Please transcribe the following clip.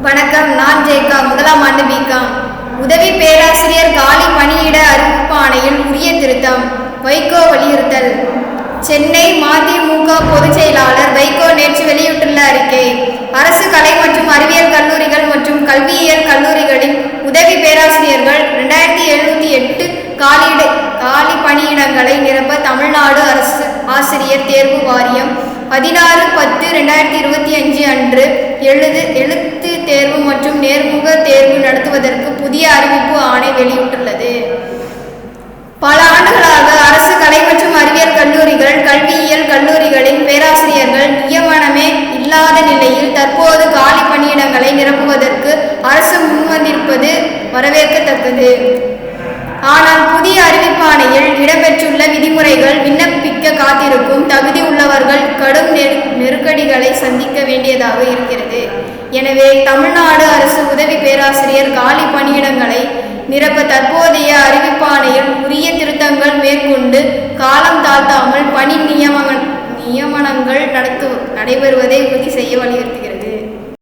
வணக்கம். நான் ஜெயக்கா, முதலாம் ஆண்டு பிகாம். உதவி பேராசிரியர் காலி பணியிட அறிவிப்பாணையில் உரிய திருத்தம். வைகோ வலியுறுத்தல். சென்னை மதிமுக பொதுச் செயலாளர் வைகோ நேற்று வெளியிட்டுள்ள அறிக்கை: அரசு கலை மற்றும் அறிவியல் கல்லூரிகள் மற்றும் கல்வியியல் கல்லூரிகளின் உதவி பேராசிரியர்கள் 2708 காலி பணியிடங்களை நிரப்ப தமிழ்நாடு அரசு ஆசிரியர் தேர்வு வாரியம் 16/10/2025 அன்று எழுத்து தேர்வு மற்றும் நேர்முக தேர்வு நடத்துவதற்கு புதிய அறிவிப்பு ஆணை வெளியிட்டுள்ளது. பல ஆண்டுகளாக அரசு கலை மற்றும் அறிவியல் கல்லூரிகள், கல்வியியல் கல்லூரிகளின் பேராசிரியர்கள் நியமனமே இல்லாத நிலையில் தற்போது காலி பணியிடங்களை நிரப்புவதற்கு அரசு முன்வந்திருப்பது வரவேற்கத்தக்கது. ஆனால் புதிய அறிவிப்பாணையில் இடம்பெற்றுள்ள விதிமுறைகள் விண்ணப்பிக்க காத்திருக்கும் தகுதி உள்ளவர்கள் கடும் நெருக்கடிகளை சந்திக்க வேண்டியதாக இருக்கிறது. எனவே தமிழ்நாடு அரசு உதவி பேராசிரியர் காலி பணியிடங்களை நிரப்ப தற்போதைய அறிவிப்பாணையில் உரிய திருத்தங்கள் மேற்கொண்டு காலம் தாழ்த்தாமல் பணி நியமனங்கள் நடைபெறுவதை உறுதி செய்ய வலியுறுத்துகிறது.